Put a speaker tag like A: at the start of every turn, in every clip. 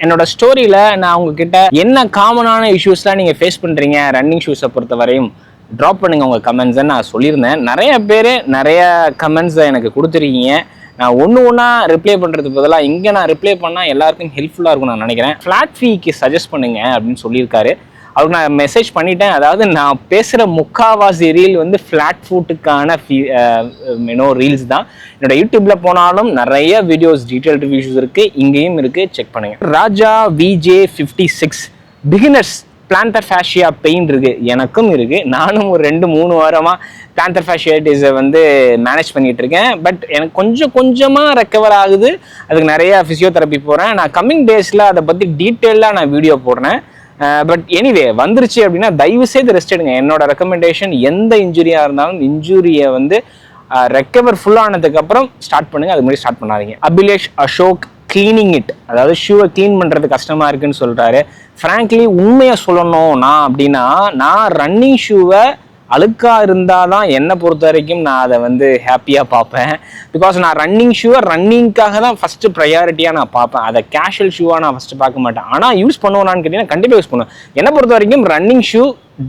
A: என்னோட ஸ்டோரியில நான் உங்ககிட்ட என்ன காமனான இஷ்யூஸ்லாம் நீங்க ஃபேஸ் பண்றீங்க ரன்னிங் ஷூஸை பொறுத்த வரையும் ட்ராப் பண்ணுங்க உங்க கமெண்ட்ஸ் நான் சொல்லியிருந்தேன். நிறைய பேர் நிறைய கமெண்ட்ஸ் எனக்கு கொடுத்துருக்கீங்க. நான் ஒன்றா ரிப்ளை பண்ணுறதுக்கு பதிலாக இங்கே நான் ரிப்ளை பண்ணால் எல்லாருக்கும் ஹெல்ப்ஃபுல்லாக இருக்கும் நான் நினைக்கிறேன். ஃப்ளாட் ஃபீக்கு சஜஸ்ட் பண்ணுங்க அப்படின்னு சொல்லியிருக்காரு. அவருக்கு நான் மெசேஜ் பண்ணிட்டேன். அதாவது நான் பேசுகிற முக்காவாசி ரீல் வந்து ஃப்ளாட் ஃபுட்டுக்கான ரீல்ஸ் தான். என்னோட யூடியூப்ல போனாலும் நிறைய வீடியோஸ் டீட்டெயில் ரிவ்யூஸ் இருக்குது, இங்கேயும் இருக்குது, செக் பண்ணுங்க. ராஜா VJ56 beginners planter fascia pain இருக்கு, எனக்கும் இருக்கு. நானும் ஒரு 2-3 வாரமாக பிளான்டர் ஃபேஷியாட்டிஸை வந்து மேனேஜ் பண்ணிட்டு இருக்கேன். பட் எனக்கு கொஞ்சம் கொஞ்சமாக ரெக்கவர் ஆகுது. அதுக்கு நிறைய ஃபிசியோதெரப்பி போகிறேன். நான் கம்மிங் டேஸில் அதை பற்றி டீட்டெயிலாக நான் வீடியோ போடுறேன். பட் எனிவே வந்துருச்சு அப்படின்னா தயவு செய்து ரெஸ்ட் எடுங்க. என்னோட ரெக்கமெண்டேஷன் எந்த இன்ஜுரியாக இருந்தாலும் இன்ஜுரியை வந்து ரெக்கவர் ஃபுல்லானதுக்கு அப்புறம் ஸ்டார்ட் பண்ணுங்க, அது மாதிரி ஸ்டார்ட் பண்ணாதீங்க. அபிலேஷ் அசோக் கிளீனிங் இட், அதாவது ஷூவை கிளீன் பண்ணுறது கஷ்டமாக இருக்குன்னு சொல்கிறாரு. ஃப்ராங்க்லி உண்மையை சொல்லணும் நான் அப்படின்னா, நான் ரன்னிங் ஷூவை அழுக்காக இருந்தால் தான் என்னை பொறுத்த வரைக்கும் நான் அதை வந்து ஹாப்பியாக பார்ப்பேன். பிகாஸ் நான் ரன்னிங் ஷூவை ரன்னிங்காக தான் ஃபஸ்ட்டு ப்ரையாரிட்டியாக நான் பார்ப்பேன். அதை கேஷுவல் ஷூவாக நான் ஃபஸ்ட்டு பார்க்க மாட்டேன். ஆனால் யூஸ் பண்ணுவேனான்னு கேட்டிங்கன்னா கண்டிப்பாக யூஸ் பண்ணுவேன். என்னை பொறுத்த வரைக்கும் ரன்னிங் ஷூ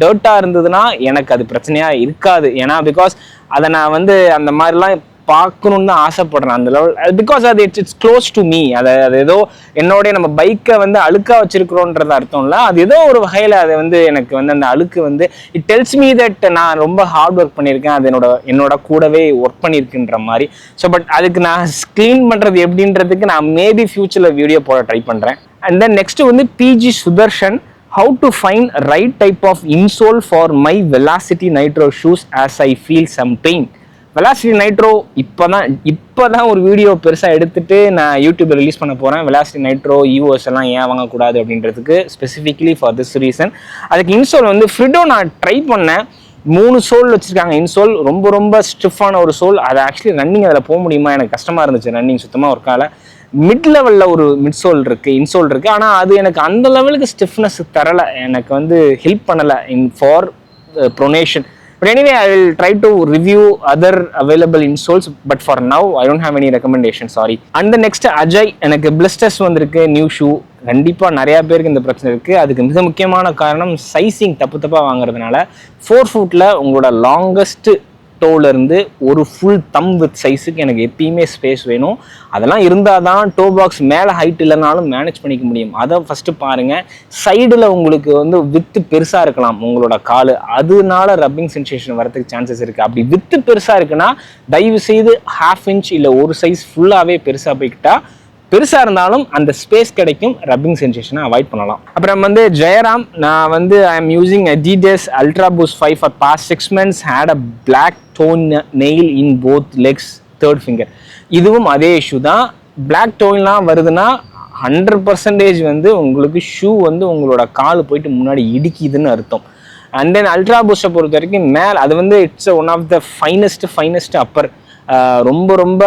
A: டர்ட்டாக இருந்ததுன்னா எனக்கு அது பிரச்சனையாக இருக்காது. ஏன்னா பிகாஸ் அதை நான் வந்து அந்த மாதிரிலாம் பார்க்கணுன்னு தான் ஆசைப்படுறேன் அந்த லெவல். பிகாஸ் அது இட்ஸ் க்ளோஸ் டு மீ. அது ஏதோ என்னோடைய நம்ம பைக்கை வந்து அழுக்காக வச்சிருக்கிறோன்றது அர்த்தம் இல்லை. அது ஏதோ ஒரு வகையில் அது வந்து எனக்கு வந்து அந்த அழுக்கு வந்து இட் டெல்ஸ் மீ தட் நான் ரொம்ப ஹார்ட் ஒர்க் பண்ணியிருக்கேன், அது என்னோட கூடவே ஒர்க் பண்ணியிருக்குன்ற மாதிரி. ஸோ பட் அதுக்கு நான் க்ளீன் பண்ணுறது எப்படின்றதுக்கு நான் மேபி ஃபியூச்சரில் வீடியோ போட ட்ரை பண்ணுறேன். அண்ட் தென் நெக்ஸ்ட் வந்து PG Sudarshan, how to find right type of insole for my Velocity Nitro shoes as I feel some pain. Velocity nitro இப்போதான் ஒரு வீடியோ பெருசாக எடுத்துட்டு நான் யூடியூப்ல ரிலீஸ் பண்ண போகிறேன். வெலாசிட்டி நைட்ரோ ஈவோஸ் எல்லாம் ஏன் வாங்கக்கூடாது அப்படின்றதுக்கு ஸ்பெசிஃபிக்லி ஃபார் திஸ் ரீசன். அதுக்கு இன்சோல் வந்து ஃப்ரிடோ நான் ட்ரை பண்ணேன். 3 சோல் வச்சுருக்காங்க இன்சோல், ரொம்ப ரொம்ப ஸ்டிஃபான ஒரு சோல். அது ஆக்சுவலி ரன்னிங் அதில் போக முடியுமா, எனக்கு கஷ்டமாக இருந்துச்சு. ரன்னிங் சுத்தமாக ஒரு கால மிட் லெவலில் ஒரு இன்சோல் இருக்குது. ஆனால் அது எனக்கு அந்த லெவலுக்கு ஸ்டிஃப்னஸ் தரலை, எனக்கு வந்து ஹெல்ப் பண்ணலை for pronation. But anyway, I will try to review other available insoles, but for now I don't have any recommendations, sorry. And the next Ajay, எனக்கு blisters வந்திருக்கு நியூ ஷூ. கண்டிப்பாக நிறையா பேருக்கு இந்த பிரச்சனை இருக்குது. அதுக்கு மிக முக்கியமான காரணம் சைஸிங் தப்பாக வாங்குறதுனால. 4 ஃபுட்டில் உங்களோட லாங்கஸ்ட் டோலேருந்து ஒரு ஃபுல் தம் வித் சைஸுக்கு எனக்கு எப்பயுமே ஸ்பேஸ் வேணும். அதெல்லாம் இருந்தால் தான் டோ பாக்ஸ் மேலே ஹைட் இல்லைனாலும் மேனேஜ் பண்ணிக்க முடியும். அதை ஃபஸ்ட்டு பாருங்கள். சைடில் உங்களுக்கு வந்து வித்து பெருசாக இருக்கலாம் உங்களோட கால், அதனால ரப்பிங் சென்சேஷன் வரதுக்கு சான்சஸ் இருக்குது. அப்படி வித்து பெருசாக இருக்குன்னா தயவு செய்து 1/2 இன்ச் இல்லை ஒரு சைஸ் ஃபுல்லாகவே பெருசாக போய்கிட்டா, பெருசாக இருந்தாலும் அந்த ஸ்பேஸ் கிடைக்கும், ரப்பிங் சென்சேஷனை அவாய்ட் பண்ணலாம். அப்புறம் வந்து ஜெயராம், நான் வந்து I am using Adidas Ultra Boost 5 for past 6 months, had a black toe nail in both legs, third finger. இதுவும் அதே இஷ்யூ தான். பிளாக் டோன்லாம் வருதுன்னா 100% வந்து உங்களுக்கு ஷூ வந்து உங்களோட கால் போயிட்டு முன்னாடி இடிக்குதுன்னு அர்த்தம். அண்ட் தென் அல்ட்ரா பூஸ்டை பொறுத்த வரைக்கும் மேல் அது வந்து it's one of the finest upper. ரொம்ப ரொம்ப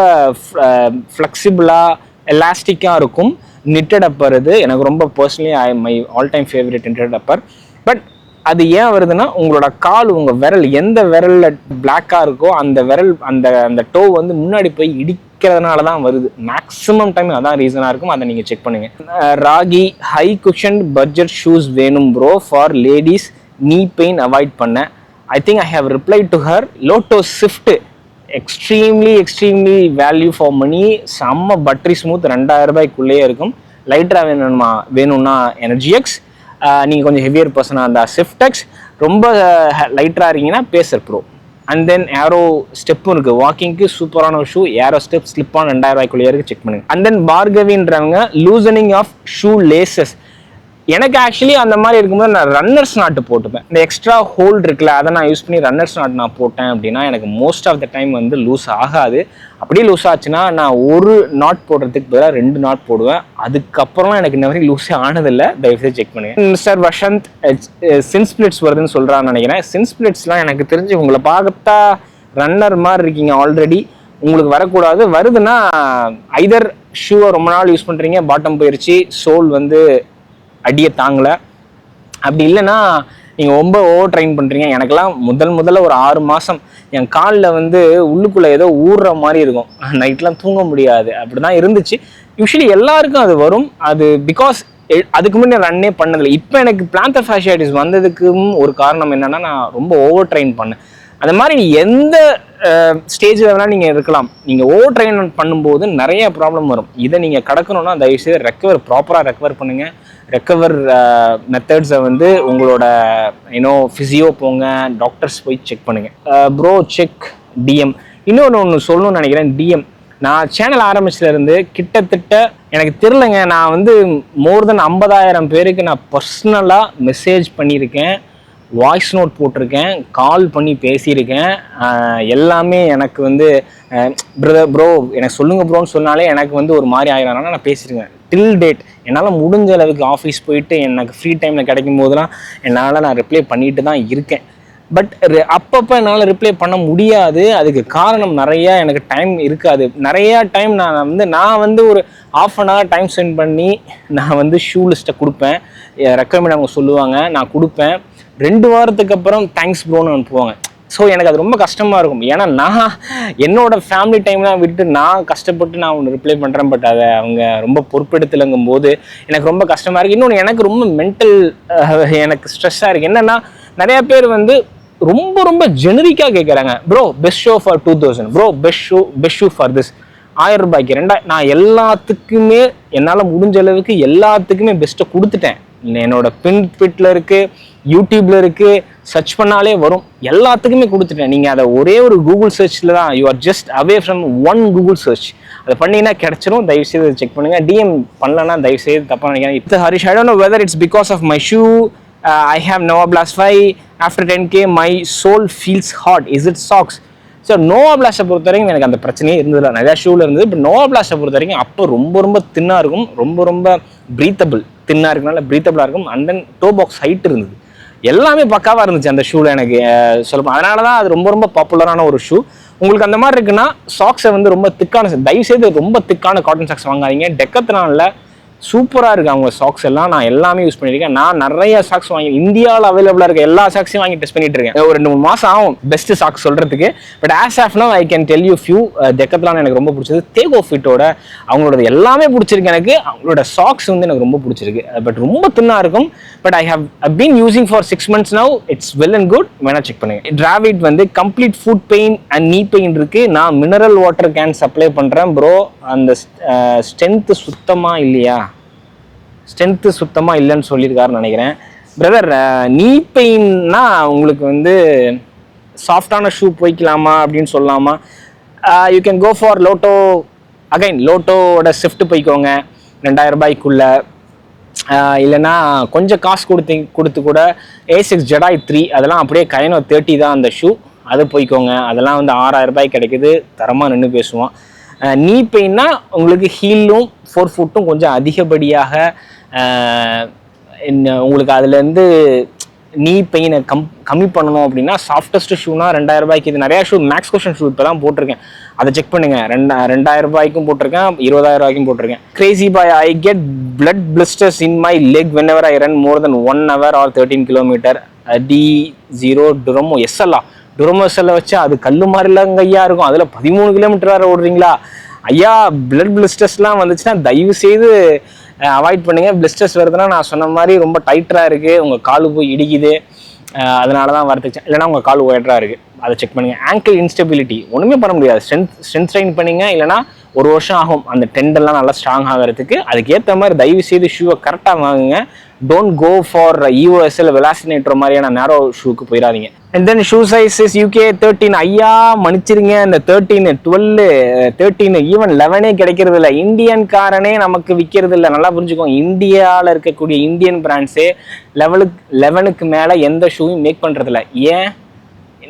A: ஃப்ளெக்சிபிளாக எலாஸ்டிக்காக இருக்கும். நிட்டட் அப்பர் இது எனக்கு ரொம்ப personally my all time favourite knitted upper. But அது ஏன் வருதுன்னா உங்களோட கால், உங்கள் விரல் எந்த விரலில் பிளாக்காக இருக்கோ அந்த விரல் அந்த டோ வந்து முன்னாடி போய் இடிக்கிறதுனால தான் வருது. மேக்ஸிமம் டைம் அதான் ரீசனாக இருக்கும். அதை நீங்கள் செக் பண்ணுங்கள். Ragi, high cushion budget shoes வேணும் bro for ladies, knee pain avoid பண்ண. I think I have reply to her. Lotto Swift extremely value for money. செம்ம பட்ரி ஸ்மூத், 2000 ரூபாய்க்குள்ளேயே இருக்கும். லைட்டராக வேணும்னா NRGX, நீங்கள் கொஞ்சம் ஹெவியர் பர்சனாக இருந்தால் ஸ்விஃப்டெக்ஸ், ரொம்ப லைட்டராக இருக்கீங்கன்னா Pacer Pro. And then Aero ஸ்டெப்பும் இருக்குது, வாக்கிங்க்கு சூப்பரான ஒரு ஷூ. ஏரோ ஸ்டெப் ஸ்லிப்பான 2000 ரூபாய்க்குள்ளேயே இருக்குது, செக் பண்ணுங்க. அண்ட் தென் பார்கவின்றவங்க லூசனிங் ஆஃப் ஷூ லேசஸ். எனக்கு ஆக்சுவலி அந்த மாதிரி இருக்கும்போது நான் ரன்னர்ஸ் நாட்டு போட்டுப்பேன். இந்த எக்ஸ்ட்ரா ஹோல்ட் இருக்குல்ல, அதை நான் யூஸ் பண்ணி ரன்னர்ஸ் நாட் நான் போட்டேன் அப்படின்னா எனக்கு மோஸ்ட் ஆஃப் த டைம் வந்து லூஸ் ஆகாது. அப்படியே லூஸ் ஆச்சுன்னா நான் ஒரு நாட் போடுறதுக்கு பதிலாக 2 நாட் போடுவேன். அதுக்கப்புறம் எனக்கு இந்த மாதிரி லூஸே ஆனதில்லை. தயவுசெய்து செக் பண்ணுங்க. மிஸ்டர் வசந்த், சின் ஸ்பிளிட்ஸ் வருதுன்னு சொல்கிறான்னு நினைக்கிறேன். சின் ஸ்பிளிட்ஸ்லாம் எனக்கு தெரிஞ்சு உங்களை பார்த்தா ரன்னர் மாதிரி இருக்கீங்க ஆல்ரெடி, உங்களுக்கு வரக்கூடாது. வருதுன்னா ஐதர் ஷூவை ரொம்ப நாள் யூஸ் பண்ணுறீங்க, பாட்டம் போயிடுச்சு, சோல் வந்து அடியை தாங்கலை, அப்படி இல்லைன்னா நீங்கள் ரொம்ப ஓவர் ட்ரைன் பண்ணுறீங்க. எனக்கெல்லாம் முதல்ல ஒரு 6 மாதம் என் காலில் வந்து உள்ளுக்குள்ளே ஏதோ ஊறுற மாதிரி இருக்கும், நைட்லாம் தூங்க முடியாது, அப்படி தான் இருந்துச்சு. யூஸ்வலி எல்லாருக்கும் அது வரும். அது பிகாஸ் அதுக்கு முன்னே ரன்னே பண்ணதில்லை. இப்போ எனக்கு பிளான்டர் ஃபாஷியாட்டிஸ் வந்ததுக்கும் ஒரு காரணம் என்னென்னா, நான் ரொம்ப ஓவர் ட்ரெயின் பண்ணேன். அந்த மாதிரி எந்த ஸ்டேஜில் வேணால் நீங்கள் இருக்கலாம், நீங்கள் ஓவர் ட்ரெயின் பண்ணும்போது நிறைய ப்ராப்ளம் வரும். இதை நீங்கள் கடக்கணும்னா தயவுசெய்து ப்ராப்பராக ரெக்கவர் பண்ணுங்கள். ரெக்கவர் மெத்தட்ஸை வந்து உங்களோட ஃபிசியோ போங்க, டாக்டர்ஸ் போய் செக் பண்ணுங்கள். Bro check DM. ஒன்று சொல்லணும்னு நினைக்கிறேன். டிஎம் நான் சேனல் ஆரம்பிச்சிலேருந்து கிட்டத்தட்ட எனக்கு தெரிலங்க, நான் வந்து மோர் தென் 50,000 பேருக்கு நான் பர்சனலாக மெசேஜ் பண்ணியிருக்கேன், வாய்ஸ் நோட் போட்டிருக்கேன், கால் பண்ணி பேசியிருக்கேன். எல்லாமே எனக்கு வந்து ப்ரோ எனக்கு சொல்லுங்கள் ப்ரோன்னு சொன்னாலே எனக்கு வந்து ஒரு மாதிரி ஆயிரம். நான் பேசியிருக்கேன் டில் டேட். என்னால் முடிஞ்ச அளவுக்கு ஆஃபீஸ் போயிட்டு எனக்கு ஃப்ரீ டைமில் கிடைக்கும் போதெல்லாம் நான் ரிப்ளை பண்ணிட்டு தான் இருக்கேன். பட் அப்பப்போ என்னால் ரிப்ளை பண்ண முடியாது. அதுக்கு காரணம் நிறையா, எனக்கு டைம் இருக்காது. நிறையா டைம் நான் வந்து ஒரு ½ டைம் ஸ்பெண்ட் பண்ணி நான் வந்து ஷூ லிஸ்ட்டை கொடுப்பேன், ரெக்கமெண்ட் அவங்க சொல்லுவாங்க, நான் கொடுப்பேன். 2 வாரத்துக்கு அப்புறம் தேங்க்ஸ் ப்ரோன்னு அனுப்புவாங்க. ஸோ எனக்கு அது ரொம்ப கஷ்டமாக இருக்கும். ஏன்னா நான் என்னோட ஃபேமிலி டைம்லாம் விட்டு நான் கஷ்டப்பட்டு நான் ஒன்று ரிப்ளை பண்ணுறேன். பட் அதை அவங்க ரொம்ப பொறுப்பெடுத்துலங்கும் போது எனக்கு ரொம்ப கஷ்டமாக இருக்குது. இன்னொன்று எனக்கு ரொம்ப மென்டல் எனக்கு ஸ்ட்ரெஸ்ஸாக இருக்குது. என்னென்னா நிறையா பேர் வந்து ரொம்ப ரொம்ப ஜெனரிக்காக கேட்குறாங்க, bro best show for 2000, bro best shoe for this, 1000 ரூபாய்க்கு 2000. நான் எல்லாத்துக்குமே என்னால் முடிஞ்ச அளவுக்கு எல்லாத்துக்குமே பெஸ்ட்டை கொடுத்துட்டேன். என்னோட பின்ட்ல இருக்குது, யூடியூப்ல இருக்குது, சர்ச் பண்ணாலே வரும், எல்லாத்துக்குமே கொடுத்துட்டேன். நீங்கள் அதை ஒரே ஒரு கூகுள் சர்ச்சில் தான், you are just away from one Google search, அதை பண்ணிங்கன்னா கிடைச்சிரும். தயவுசெய்து செக் பண்ணுங்கள். டிஎம் பண்ணலன்னா தயவுசெய்து தப்பாக நினைக்கிறேன். இப்போ Harish, I don't know whether it's because of my shoe. I have Nova Blast 5. After 10K, my soul feels hot. Is it socks? So Nova பிளாஸ்ட்டை பொறுத்த வரைக்கும் எனக்கு அந்த பிரச்சனையே இருந்ததில்ல. நிறையா ஷூவில் இருந்தது. பட் நோவா பிளாஸ்ட்டை பொறுத்த வரைக்கும் அப்போ ரொம்ப ரொம்ப தின்னாக இருக்கும், ரொம்ப ரொம்ப ப்ரீத்தபிள், தின்னாக இருக்கனால ப்ரீத்தபிளாக இருக்கும். And then toe box height இருந்தது, எல்லாமே பக்காவாக இருந்துச்சு அந்த ஷூவில் எனக்கு சொல்லப்போம். அதனால தான் அது ரொம்ப ரொம்ப பாப்புலரான ஒரு ஷூ. உங்களுக்கு அந்த மாதிரி இருக்குன்னா சாக்ஸை வந்து ரொம்ப திக்கான, தயவுசெய்து ரொம்ப திக்கான காட்டன் சாக்ஸ் வாங்காதீங்க. டெக்கத்லானில் சூப்பராக இருக்குது அவங்க சாக்ஸ் எல்லாம். நான் எல்லாமே யூஸ் பண்ணியிருக்கேன். நான் நிறைய சாக்ஸ் வாங்கி இந்தியாவில் அவைலபிளாக இருக்க எல்லா சாக்ஸையும் வாங்கி டெஸ்ட் பண்ணிட்டு இருக்கேன். ஒரு 2-3 மாதம் ஆகும் பெஸ்ட் சாக்ஸ் சொல்கிறதுக்கு. But as of now I can tell you few. Decathlon எனக்கு ரொம்ப பிடிச்சது. தேகோ ஃபிட்டோட அவங்களோட எல்லாமே பிடிச்சிருக்கு எனக்கு. அவங்களோட சாக்ஸ் வந்து எனக்கு ரொம்ப பிடிச்சிருக்கு. பட் ரொம்ப தின்னாக இருக்கும். But I have been using for 6 months now. It's well and good. வேணா செக் பண்ணுங்க. டிராவிட் வந்து complete foot pain and knee pain இருக்கு. நான் மினரல் வாட்டர் கேன் சப்ளை பண்ணுறேன் ப்ரோ. அந்த ஸ்ட்ரென்த்து சுத்தமாக இல்லையா? ஸ்ட்ரென்த்து சுத்தமாக இல்லைன்னு சொல்லியிருக்காருன்னு நினைக்கிறேன். பிரதர், நீ பெயின்னா உங்களுக்கு வந்து சாஃப்டான ஷூ போய்க்கலாமா அப்படின்னு சொல்லலாமா? You can go for Lotto. Again லோட்டோட ஸ்விஃப்ட் போய்க்கோங்க 2000 ரூபாய்க்குள்ள. இல்லைன்னா கொஞ்சம் காசு கொடுத்து கூட A6 Jedi 3, அதெல்லாம் அப்படியே கைனோ 30 தான் அந்த ஷூ, அது போய்க்கோங்க. அதெல்லாம் வந்து 6000 ரூபாய்க்கு கிடைக்குது, தரமாக நின்று பேசுவோம். நீ பெயின்னா உங்களுக்கு ஹீலும் 4 ஃபுட்டும் கொஞ்சம் அதிகப்படியாக உங்களுக்கு அதுலேருந்து நீ பெயினை கம்மி பண்ணணும் அப்படின்னா சாஃப்டஸ்ட் ஷூனா 2000 ரூபாய்க்கு. இது நிறையா ஷூ மேக்ஸ் கொஷன் ஷூ இப்போ தான் போட்டிருக்கேன், அதை செக் பண்ணுங்கள். 2000 ரூபாய்க்கும் போட்டிருக்கேன், 20,000 ரூபாய்க்கும் போட்டிருக்கேன். Crazy bye, I get blood blisters in my leg when ever I run more then 1 hour or 13 kilometer. D0 டுரமோ எஸ்எல்லா. டுரமோ எஸ்எல்லை வச்சு அது கல் மாதிரிலாம் ஐயா இருக்கும், அதில் 13 கிலோமீட்டர் வேறு ஓடுறீங்களா ஐயா? பிளட் பிளிஸ்டர்ஸ்லாம் வந்துச்சுன்னா தயவு செய்து அவாய்ட் பண்ணுங்கள். பிளிஸ்டர்ஸ் வருதுன்னா நான் சொன்ன மாதிரி ரொம்ப டைட்டராக இருக்குது, உங்கள் காலு போய் இடிக்குது, அதனால தான் வரத்துச்சு. இல்லைனா உங்கள் கால் ஒயட்டராக இருக்குது, அதை செக் பண்ணுங்கள். ஆங்கிள் இன்ஸ்டெபிலிட்டி ஒன்றுமே பண்ண முடியாது. ஸ்ட்ரென்த் ட்ரெயின் பண்ணிங்க, இல்லைனா 1 வருஷம் ஆகும் அந்த டெண்டெல்லாம் நல்லா ஸ்ட்ராங் ஆகிறதுக்கு. அதுக்கேற்ற மாதிரி தயவு செய்து ஷூவை கரெக்டாக வாங்குங்க. டோன்ட் கோ ஃபார் EOSL வெலாசினேட்டர் மாதிரியான நேரோ ஷூக்கு போயிடாதீங்க. And then shoe size is UK 13. ஐயா மன்னிச்சிருங்க, இந்த 13, 12, 13, ஈவன் 11 கிடைக்கிறது இல்லை. இந்தியன் காரனே நமக்கு விற்கிறது இல்லை. நல்லா புரிஞ்சுக்கோங்க, இந்தியாவில் இருக்கக்கூடிய இந்தியன் பிராண்ட்ஸே 11க்கு மேலே எந்த ஷூவும் மேக் பண்ணுறதில்ல. ஏன்?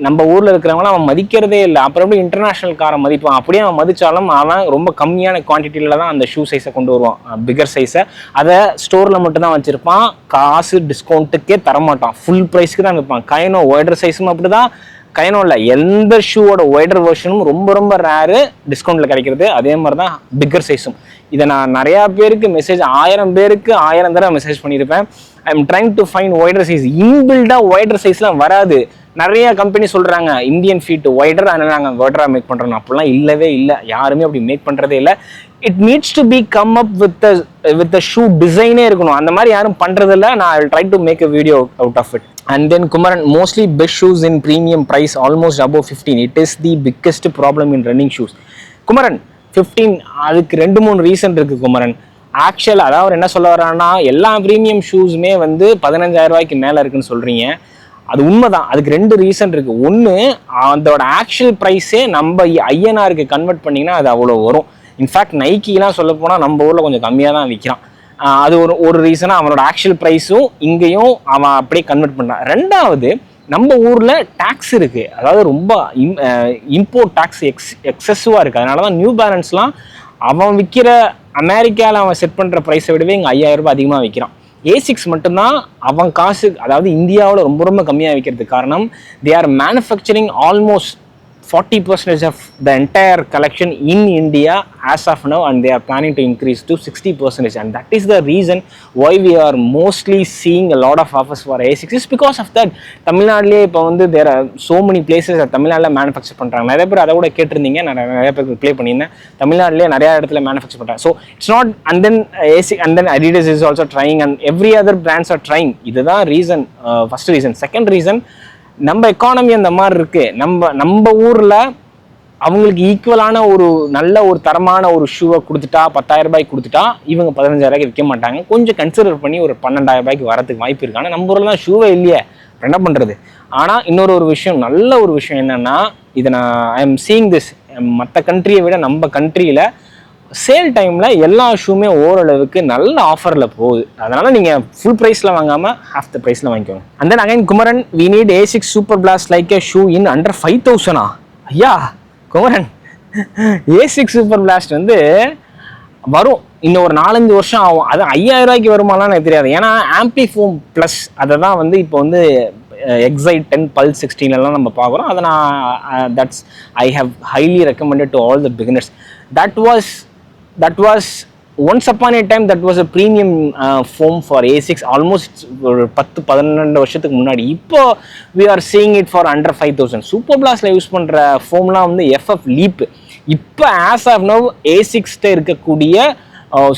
A: நம்ம ஊரில் இருக்கிறவங்களாம் அவன் மதிக்கிறதே இல்லை. அப்புறம் எப்படி இன்டர்நேஷ்னல் காரை மதிப்பான்? அப்படியே அவன் மதித்தாலும் அவன் ரொம்ப கம்மியான குவான்டிட்டியில் தான் அந்த ஷூ சைஸை கொண்டு வருவான், பிகர் சைஸை. அதை ஸ்டோரில் மட்டும்தான் வச்சுருப்பான், காசு டிஸ்கவுண்ட்டுக்கே தரமாட்டான், ஃபுல் ப்ரைஸ்க்கு தான் விற்பான். கைனோ ஒய்டர் சைஸும் அப்படி தான், கைனோல எந்த ஷூவோட ஒய்டர் வெர்ஷனும் ரொம்ப ரொம்ப ரேரு டிஸ்கவுண்ட்டில் கிடைக்கிறது. அதே மாதிரி தான் பிக்கர் சைஸும். இதை நான் நிறையா பேருக்கு மெசேஜ் 1000 பேருக்கு 1000 தடவை மெசேஜ் பண்ணியிருப்பேன். I am trying to find wider size. இன்பில்டாக ஒய்டர் சைஸ்லாம் வராது. நிறைய கம்பெனி சொல்கிறாங்க இந்தியன் ஃபீட் ஒய்டர், அதனால் நாங்கள் ஒய்டராக மேக் பண்ணுறோம். அப்படிலாம் இல்லவே இல்லை, யாருமே அப்படி மேக் பண்ணுறதே இல்லை. It needs to be come up with shoe டிசைனே இருக்கணும். அந்த மாதிரி யாரும் பண்ணுறதில்ல. நான் I try to make a video out of it. And then Kumaran, mostly best shoes in premium price, almost above 15. It is the biggest problem in running shoes. Kumaran, 15 அதுக்கு 2-3 reason இருக்கு Kumaran. Actual அதாவது என்ன சொல்ல வரான்னா, எல்லா premium ஷூஸுமே வந்து 15,000 ரூபாய்க்கு மேலே இருக்குன்னு சொல்கிறீங்க. அது உண்மைதான். அதுக்கு 2 ரீசன் இருக்குது. ஒன்று, அதோட ஆக்சுவல் ப்ரைஸே நம்ம ஐஎன்ஆருக்கு கன்வெர்ட் பண்ணிங்கன்னா அது அவ்வளோ வரும். இன்ஃபேக்ட் நைக்கிலாம் சொல்ல போனால் நம்ம ஊரில் கொஞ்சம் கம்மியாக தான் விற்கிறான். அது ஒரு ரீசனாக அவனோட ஆக்சுவல் ப்ரைஸும் இங்கேயும் அவன் அப்படியே கன்வெர்ட் பண்ணான். ரெண்டாவது, நம்ம ஊரில் டேக்ஸ் இருக்குது. அதாவது ரொம்ப இம்போர்ட் டேக்ஸ் எக்ஸசிவாக இருக்குது. அதனால தான் நியூ பேலன்ஸ்லாம் அவன் விற்கிற அமெரிக்காவில் அவன் செட் பண்ணுற ப்ரைஸை விடவே இங்கே 5000 ரூபாய் அதிகமாக விற்கிறான். ஏசிக்ஸ் மட்டும்தான் அவன் காசு, அதாவது இந்தியாவில் ரொம்ப ரொம்ப கம்மியாக விற்கிறதுக்கு காரணம், they are manufacturing almost 40% of the entire collection in India as of now, and they are planning to increase to 60%, and that is the reason why we are mostly seeing a lot of offers for ASICs. It's because of that. தமிழ்நாட்டிலே இப்போ வந்து there are so many places தமிழ்நாட்டில் manufacture பண்ணுறாங்க. நிறைய பேர் அதை கூட கேட்டிருந்தீங்க, நான் நிறைய பேருக்கு ப்ளே பண்ணியிருந்தேன். தமிழ்நாட்டிலே நிறைய இடத்துல மேனுஃபேக்சர் பண்ணுறாங்க. So it's not, and then ASIC and then Adidas is also trying, and every other brands are trying. இதுதான் reason, first reason. Second reason, நம்ம எக்கானமி அந்த மாதிரி இருக்கு. நம்ம ஊர்ல அவங்களுக்கு ஈக்குவலான ஒரு நல்ல ஒரு தரமான ஒரு ஷூவை கொடுத்துட்டா 10,000 ரூபாய்க்கு கொடுத்துட்டா இவங்க 15,000 ரூபாய்க்கு விற்க மாட்டாங்க. கொஞ்சம் கன்சிடர் பண்ணி ஒரு 12,000 ரூபாய்க்கு வரதுக்கு வாய்ப்பு இருக்கு. ஆனால் நம்ம ஊரில் தான் ஷூவே இல்லையே, என்ன பண்ணுறது? ஆனால் இன்னொரு விஷயம், நல்ல ஒரு விஷயம் என்னன்னா, இதை நான் ஐ எம் சீயிங் திஸ், மற்ற கண்ட்ரியை விட நம்ம கண்ட்ரியில் சேல் டைமில் எல்லா ஷூமே ஓரளவுக்கு நல்ல ஆஃபரில் போகுது. அதனால் நீங்கள் ஃபுல் ப்ரைஸில் வாங்காமல் ஹாஃப் த ப்ரைஸில் வாங்கிக்கோங்க. And then again Kumaran, we need ASICS super blast like a shoe in under 5,000. ஐயா குமரன், ASICS சூப்பர் பிளாஸ்ட் வந்து வரும், இன்னும் ஒரு 4-5 வருஷம் ஆகும். அது 5,000 ரூபாய்க்கு வருமானு எனக்கு தெரியாது. ஏன்னா ஆம்பிஃபோம் ப்ளஸ் அதை தான் வந்து இப்போ வந்து Excite 10, Pulse 16 எல்லாம் நம்ம பார்க்குறோம். அதை நான் that's I have highly recommended to all the beginners. That was once upon a time that was a premium foam for ASICS, almost 10-12 வருஷத்துக்கு முன்னாடி. இப்போ we are seeing it for under 5,000. Super பிளாஸ்ட்ல use பண்ற ஃபோம்லாம் வந்து FF leap. இப்போ as of now ASICஸ்ட இருக்கக்கூடிய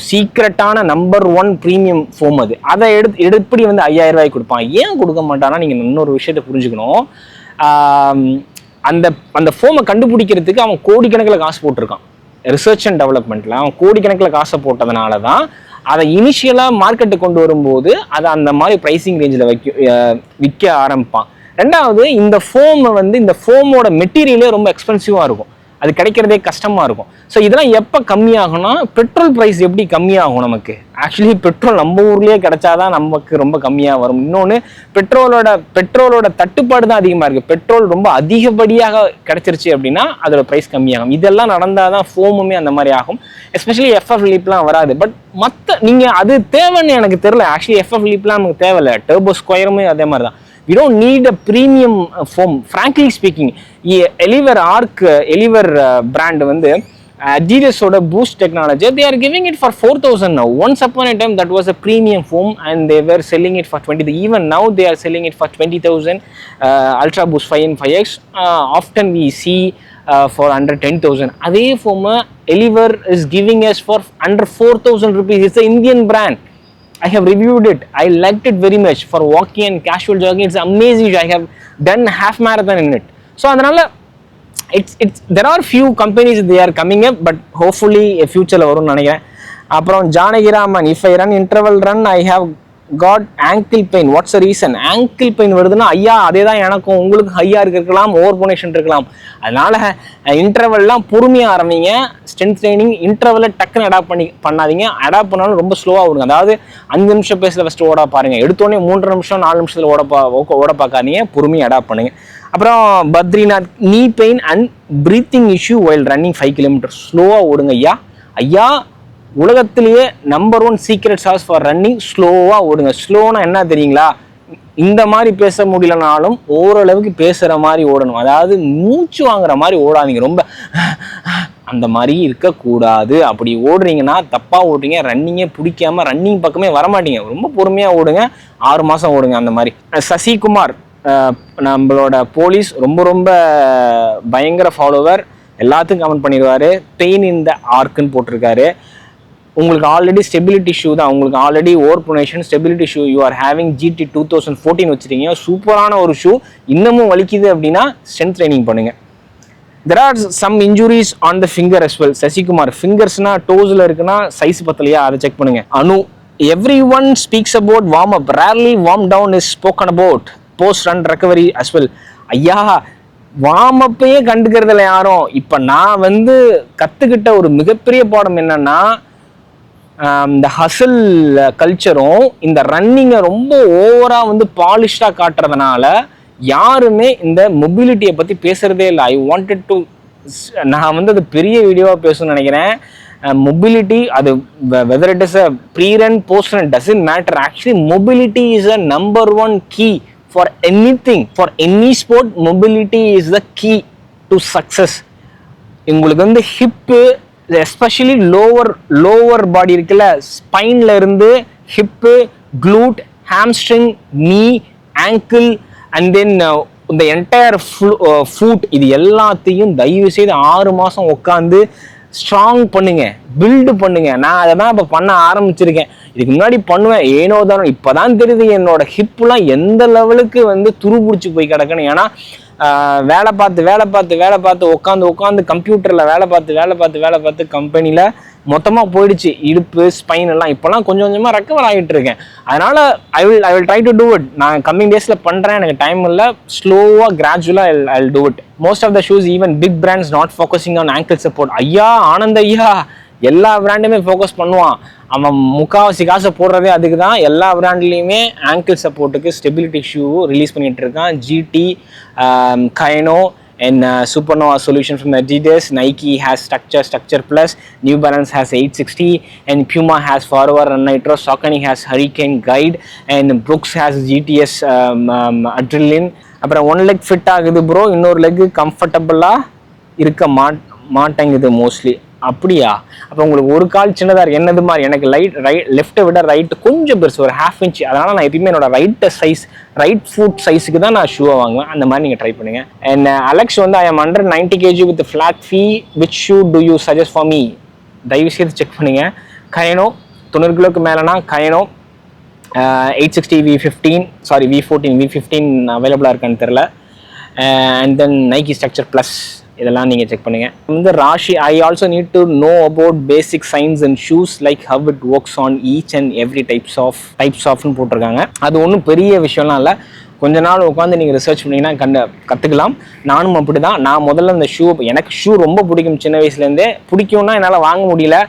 A: சீக்ரெட்டான நம்பர் 1 ப்ரீமியம் ஃபோம் அது. அதை எடுப்படி வந்து 5,000 ரூபாய்க்கு கொடுப்பான். ஏன் கொடுக்க மாட்டானா, நீங்கள் இன்னொரு விஷயத்தை புரிஞ்சுக்கணும். அந்த ஃபோமை கண்டுபிடிக்கிறதுக்கு அவன் கோடிக்கணக்கில் காசு போட்டிருக்கான். ரிசர்ச் அண்ட் டெவலப்மெண்ட்டில் அவன் கோடிக்கணக்கில் காசை போட்டதுனால தான் அதை இனிஷியலாக மார்க்கெட்டுக்கு கொண்டு வரும்போது அதை அந்த மாதிரி ப்ரைஸிங் ரேஞ்சில் விற்க ஆரம்பிப்பான். ரெண்டாவது, இந்த ஃபோமை வந்து இந்த ஃபோமோட மெட்டீரியலே ரொம்ப எக்ஸ்பென்சிவாக இருக்கும், அது கிடைக்கிறதே கஷ்டமாக இருக்கும். ஸோ இதெல்லாம் எப்போ கம்மியாகும்னா, பெட்ரோல் ப்ரைஸ் எப்படி கம்மியாகும் நமக்கு. ஆக்சுவலி பெட்ரோல் நம்ம ஊர்லேயே கிடைச்சாதான் நமக்கு ரொம்ப கம்மியாக வரும். இன்னொன்று, பெட்ரோலோட தட்டுப்பாடு தான் அதிகமாக இருக்குது. பெட்ரோல் ரொம்ப அதிகப்படியாக கிடைச்சிருச்சு அப்படின்னா அதோட ப்ரைஸ் கம்மியாகும். இதெல்லாம் நடந்தால் தான் ஃபோமுமே அந்த மாதிரி ஆகும். எஸ்பெஷலி FF லீப்லாம் வராது. பட் மற்ற நீங்கள் அது தேவைன்னு எனக்கு தெரியல. ஆக்சுவலி FF லீப்லாம் நமக்கு தேவையில்லை. டர்போ ஸ்கொயருமே அதே மாதிரி தான். We don't need a premium foam, frankly speaking. Eliver brand வந்து Adidas ஓட Boost technology, they are giving it for 4,000 now. Once upon a time that was a premium foam and they were selling it for 20. Even now they are selling it for 20,000. Ultra Boost 5 and 5X often we see for under 10,000. அதே foam Eliver is giving us for under 4,000 rupees. It's an Indian brand. I have reviewed it. I liked it very much for walking and casual jogging. It's amazing. I have done half marathon in it. So அதனால there are few companies they are coming up, but hopefully futureல வரும்னு நினைக்கிறேன். அப்புறம் Janakiraman, if I run interval run I have got ankle pain. What's the reason? ankle pain வருதுன்னா, ஐயா அதே தான் எனக்கும், உங்களுக்கு ஹையா இருக்கலாம், ஓவர் போனேஷன் இருக்கலாம். அதனால இன்டர்வல்லாம் பொறுமையாக ஆரம்பிங்க. ஸ்ட்ரென்த் ட்ரைனிங் இன்டர்வல்ல டக்குன்னு அடாப்ட் பண்ணாதீங்க. அடாப்ட் பண்ணாலும் ரொம்ப ஸ்லோவாக விடுங்க. அதாவது 5 நிமிஷம் பேஸில் ஃபஸ்ட்டு ஓட பாருங்க. எடுத்தோடனே 3 நிமிஷம் 4 நிமிஷத்தில் ஓட பார்க்காதீங்க. பொறுமையாக அடாப்ட் பண்ணுங்க. அப்புறம் பத்ரிநாத், நீ pain and breathing issue while running 5 kilometre. ஸ்லோவாக ஓடுங்க ஐயா. உலகத்திலேயே number 1 secret sauce for running, ஸ்லோவாக ஓடுங்க. ஸ்லோனா என்ன தெரியுங்களா? இந்த மாதிரி பேச முடியலனாலும் ஓரளவுக்கு பேசுகிற மாதிரி ஓடணும். அதாவது மூச்சு வாங்குற மாதிரி ஓடாதீங்க, ரொம்ப அந்த மாதிரி இருக்கக்கூடாது. அப்படி ஓடுறீங்கன்னா தப்பாக ஓடுறீங்க, ரன்னிங்கே பிடிக்காம ரன்னிங் பக்கமே வரமாட்டீங்க. ரொம்ப பொறுமையாக ஓடுங்க, 6 மாதம் ஓடுங்க அந்த மாதிரி. சசிகுமார் நம்மளோட போலீஸ் ரொம்ப ரொம்ப பயங்கர ஃபாலோவர், எல்லாத்துக்கும் கமெண்ட் பண்ணிடுவார். பெயின் இன் த ஆர்க்குன்னு போட்டிருக்காரு. உங்களுக்கு ஆல்ரெடி ஸ்டெபிலிட்டி ஷூ தான், உங்களுக்கு already over pronation stability shoe you are having GT 2014 வச்சுருக்கீங்க, சூப்பரான ஒரு ஷூ. இன்னமும் வலிக்குது அப்படின்னா ஸ்ட்ரென்த் ட்ரைனிங் பண்ணுங்கள். There are some injuries on the finger as well. Sasikumar, ஃபிங்கர்ஸ்னா டோஸில் இருக்குன்னா சைஸ் பத்தலையா, அதை செக் பண்ணுங்க. Anu, everyone speaks about warm up, rarely warm down is spoken about, post run recovery as well. ஐயா, வார்ம் அப்பையே கண்டுக்கிறதுல யாரும். இப்போ நான் கற்றுக்கிட்ட ஒரு மிகப்பெரிய பாடம் என்னன்னா, இந்த ஹசல் கல்ச்சரும் இந்த ரன்னிங்கை ரொம்ப ஓவராக பாலிஷ்டாக காட்டுறதுனால யாருமே இந்த மொபிலிட்டியை பற்றி பேசுகிறதே இல்லை. ஐ வாண்டட் டு, நான் அது பெரிய வீடியோவாக பேசணும்னு நினைக்கிறேன். மொபிலிட்டி, அது whether it is a pre run post run doesn't matter. Actually mobility is a number 1 key for anything, for any sport. Mobility is the key to success. உங்களுக்கு hip, especially lower body இருக்குல்ல, ஸ்பைன்ல இருந்து hip, glute, hamstring, knee, ankle and then இந்த entire food, இது எல்லாத்தையும் தயவு செய்து 6 மாதம் உட்காந்து ஸ்ட்ராங் பண்ணுங்க, பில்டு பண்ணுங்க. நான் அதை தான் இப்போ பண்ண ஆரம்பிச்சிருக்கேன். இதுக்கு முன்னாடி பண்ணுவேன் ஏனோ தானோ, இப்போதான் தெரியுது என்னோட ஹிப்லாம் எந்த லெவலுக்கு துருபிடிச்சி போய் கிடக்கணும். ஏன்னா வேலை பார்த்து உட்காந்து கம்ப்யூட்டரில் வேலை பார்த்து கம்பெனியில் மொத்தமாக போயிடுச்சு இடுப்பு, ஸ்பைன் எல்லாம். இப்போலாம் கொஞ்சம் கொஞ்சமாக ரெக்கவர் ஆகிட்டு இருக்கேன். அதனால் I will try to do it. நான் கம்மிங் டேஸில் பண்ணுறேன், எனக்கு டைம் இல்லை. ஸ்லோவாக கிராஜுவலாக I will do it. Most of the shoes, even big brands not focusing on ankle support. ஐயா ஆனந்த் ஐயா, எல்லா பிராண்டுமே ஃபோக்கஸ் பண்ணுவான். அவன் முக்கால்வாசி காசை போடுறதே அதுக்கு தான். எல்லா பிராண்ட்லேயுமே ஆங்கிள் சப்போர்ட்டுக்கு ஸ்டெபிலிட்டி ஷூ ரிலீஸ் பண்ணிட்டு இருக்கான். GT, Kayno and Supernova solution from Adidas. Nike has Structure Plus. New Balance has 860 and Puma has Forever Run Nitro. Saucony has Hurricane Guide and Brooks has GTS Adrenaline. அப்புறம் 1 leg fit ஆகுது bro, இன்னொரு leg கம்ஃபர்டபுளாக இருக்க மாட்டேங்குது mostly. அப்படியா? அப்போ உங்களுக்கு ஒரு கால் சின்னதாக இருக்குது. என்னது மாதிரி எனக்கு லெஃப்ட்டை விட ரைட்டு கொஞ்சம் பெருசு, ஒரு 1/2 inch. அதனால் நான் எப்பயுமே என்னோட ரைட் ஃபுட் சைஸுக்கு தான் நான் ஷூவை வாங்குவேன். அந்த மாதிரி நீங்கள் ட்ரை பண்ணுங்கள். And Alex I am under 90 kg with flat fee, which shoe to you suggest for me? தயவு செய்து செக் பண்ணுங்கள். Kayno 90 கிலோக்கு மேலேனா Kayno 860 V14 அவைலபிளாக இருக்கான்னு தெரில. And then Nike Structure Plus, இதெல்லாம் நீங்கள் செக் பண்ணுங்கள். Rashi, I also need to know about basic science and shoes like how it works on each and every types ஆஃப்னு போட்டிருக்காங்க. அது ஒன்றும் பெரிய விஷயம்லாம் இல்லை. கொஞ்ச நாள் உட்காந்து நீங்கள் ரிசர்ச் பண்ணிங்கன்னா கற்றுக்கலாம். நானும் அப்படி தான். நான் முதல்ல இந்த எனக்கு ஷூ ரொம்ப பிடிக்கும், சின்ன வயசுலேருந்தே பிடிக்கும்னா என்னால் வாங்க முடியல.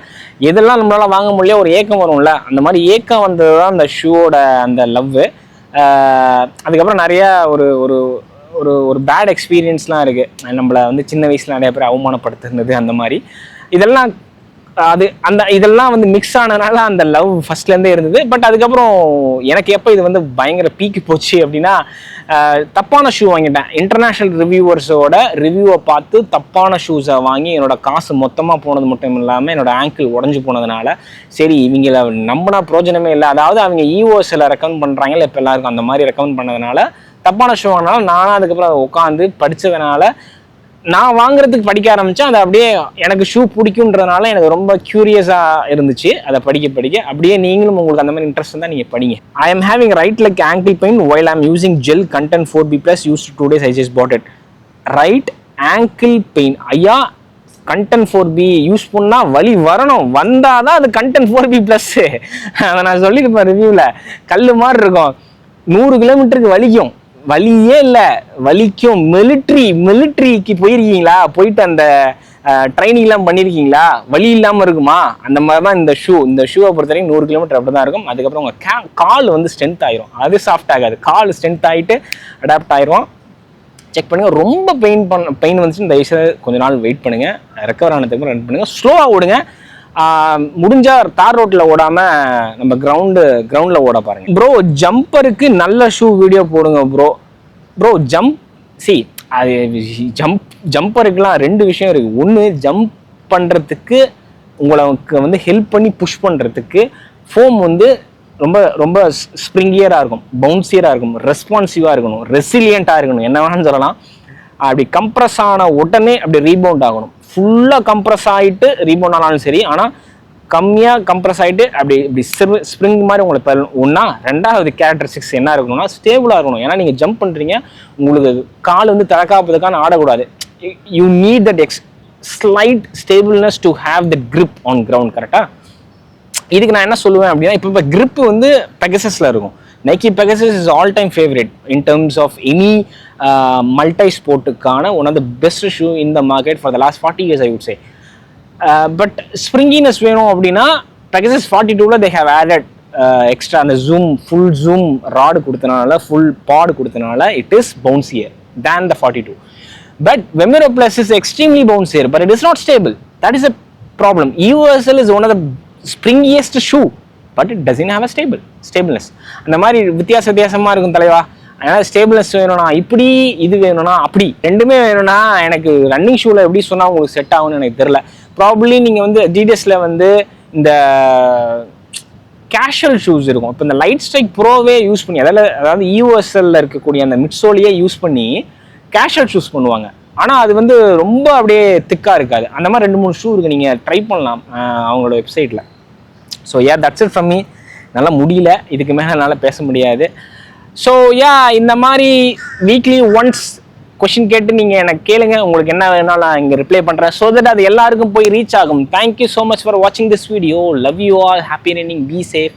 A: எதெல்லாம் நம்மளால் வாங்க முடியல, ஒரு ஏக்கம் வரும்ல, அந்த மாதிரி ஏக்கம் வந்தது தான் அந்த ஷூவோட அந்த லவ்வு. அதுக்கப்புறம் நிறையா ஒரு பேட் எக்ஸ்பீரியன்ஸ்லாம் இருக்குது. நம்மளை சின்ன வயசில் நிறைய பேர் அவமானப்படுத்துனது, அந்த மாதிரி இதெல்லாம் மிக்ஸ் ஆனதுனால அந்த லவ் ஃபர்ஸ்ட்லேருந்தே இருந்தது. பட் அதுக்கப்புறம் எனக்கு எப்போ இது பயங்கர பீக்கு போச்சு அப்படின்னா, தப்பான ஷூ வாங்கிட்டேன். இன்டர்நேஷ்னல் ரிவ்யூவர்ஸோட ரிவ்யூவை பார்த்து தப்பான ஷூஸை வாங்கி என்னோட காசு மொத்தமாக போனது மட்டும் இல்லாமல் என்னோட ஆங்கிள் உடஞ்சி போனதுனால, சரி இவங்களை நம்பினா பிரோஜனமே இல்லை. அதாவது அவங்க EOSல ரெக்கமெண்ட் பண்ணுறாங்கல்ல, இப்போ எல்லாருக்கும் அந்த மாதிரி ரெக்கமெண்ட் பண்ணதுனால தப்பான ஷூ வாங்கினால நானும் அதுக்கப்புறம் உட்காந்து படித்ததுனால நான் வாங்குறதுக்கு படிக்க ஆரம்பித்தேன். அது அப்படியே எனக்கு ஷூ பிடிக்குன்றதுனால எனக்கு ரொம்ப க்யூரியஸாக இருந்துச்சு. அதை படிக்க அப்படியே நீங்களும் உங்களுக்கு அந்த மாதிரி இன்ட்ரெஸ்ட் தான் நீங்கள் படிங்க. I am having right leg angle pain while I'm using gel content 4B+ used 2 days. I just bought it. Right angle pain, ஐயா கண்டென்ட் 4B யூஸ் பண்ணால் வலி வரணும், வந்தால் தான் அது கண்டென்ட் 4B+. அதை நான் சொல்லியிருப்பேன் ரிவ்யூவில். கல் மாதிரி இருக்கும், 100 கிலோமீட்டருக்கு வலிக்கும். வலியே இல்லை, வலிக்கும். மிலிட்ரிக்கு போயிருக்கீங்களா? போயிட்டு அந்த ட்ரைனிங்லாம் பண்ணியிருக்கீங்களா? வலி இல்லாமல் இருக்குமா? அந்த மாதிரி தான் இந்த ஷூவை பொறுத்த வரைக்கும் 100 கிலோமீட்டர் அப்படி தான் இருக்கும். அதுக்கப்புறம் உங்கள் கால் ஸ்ட்ரென்த் ஆயிரும். அது சாஃப்ட் ஆகாது, கால் ஸ்ட்ரென்த் ஆகிட்டு அடாப்ட் ஆயிரும். செக் பண்ணுங்கள். ரொம்ப பெயின் வந்துச்சுன்னு தயவுசெய்து கொஞ்ச நாள் வெயிட் பண்ணுங்கள். ரெக்கவர் ஆனதுக்கு ரன் பண்ணுங்கள். ஸ்லோவாக ஓடுங்க. முடிஞ்சா தார் ரோட்டில் ஓடாமல் நம்ம கிரவுண்டில் ஓட பாருங்க ப்ரோ. ஜம்பருக்கு நல்ல ஷூ வீடியோ போடுங்க ப்ரோ அது ஜம்பருக்குலாம் 2 விஷயம் இருக்குது. ஒன்று, ஜம்ப் பண்ணுறதுக்கு உங்களுக்கு வந்து ஹெல்ப் பண்ணி புஷ் பண்ணுறதுக்கு ஃபோம் வந்து ரொம்ப ரொம்ப ஸ்ப்ரிங்கியராக இருக்கும், பவுன்சியராக இருக்கும், ரெஸ்பான்சிவாக இருக்கணும், ரெசிலியண்ட்டாக இருக்கணும், என்ன வேணாலும் சொல்லலாம். அப்படி கம்ப்ரஸ் ஆன உடனே அப்படி ரீபவுண்ட் ஆகணும். ஃபுல்லாக கம்ப்ரஸ் ஆகிட்டு ரீபவுண்ட் ஆனாலும் சரி, ஆனால் கம்மியாக கம்ப்ரஸ் ஆகிட்டு அப்படி இப்படி ஸ்ப்ரிங் மாதிரி உங்களுக்கு ஒன்றா. 2வது கேரக்டரிஸ்டிக்ஸ் என்ன இருக்கணும்னா ஸ்டேபிளாக இருக்கணும். ஏன்னா நீங்கள் ஜம்ப் பண்ணுறீங்க, உங்களுக்கு கால் வந்து திறக்காப்பதுக்கான ஆடக்கூடாது. You need that slight stableness to have that grip on ground. கரெக்டாக இதுக்கு நான் என்ன சொல்லுவேன் அப்படின்னா, இப்போ கிரிப் வந்து பெகசஸில் இருக்கும். Nike Pegasus is all time favourite in terms of any multi ஸ்போர்ட்டுக்கான one of the best shoe in the market for the last 40 years I would say. But springiness வேணும் அப்படின்னா பெகசஸ் 42ல தே ஹேவ் ஆடட் எக்ஸ்ட்ரா அந்த full zoom rod கொடுத்தனால, full பாடு கொடுத்தனால it is bouncier than the 42. But Vemero Plus is extremely bouncier, but it is not stable. That is a problem. EOSL is one of the springiest shoe, but it doesn't have a stableness. அந்த மாதிரி வித்தியாசமாக இருக்கும் தலைவா. அதனால் ஸ்டேபிள்னஸ் வேணும்னா இப்படி, இது வேணும்னா அப்படி, ரெண்டுமே வேணும்னா எனக்கு ரன்னிங் ஷூவில் எப்படி சொன்னால் உங்களுக்கு செட் ஆகும்னு எனக்கு தெரில. ப்ராபப்ளி நீங்கள் வந்து Adidasல வந்து இந்த கேஷுவல் ஷூஸ் இருக்கும். இப்போ இந்த லைட் ஸ்ட்ரைக் ப்ரோவே யூஸ் பண்ணி, அதாவது EOSL இருக்கக்கூடிய அந்த மிட்சோலியே யூஸ் பண்ணி கேஷுவல் ஷூஸ் பண்ணுவாங்க. ஆனால் அது வந்து ரொம்ப அப்படியே திக்காக இருக்காது. அந்த மாதிரி 2-3 ஷூ இருக்குது, நீங்கள் ட்ரை பண்ணலாம் அவங்களோட வெப்சைட்டில். So that's it from me. நல்லா முடியல, இதுக்கு மேலே என்னால் பேச முடியாது. ஸோ இந்த மாதிரி வீக்லி ஒன்ஸ் கொஷின் கேட்டு நீங்கள் எனக்கு கேளுங்க, உங்களுக்கு என்ன வேணாலும் நான் இங்கே ரிப்ளை பண்ணுறேன். ஸோ தட் அது எல்லாருக்கும் போய் ரீச் ஆகும். தேங்க்யூ ஸோ மச் ஃபார் வாட்சிங் this video. Love you all. Happy running. Be safe.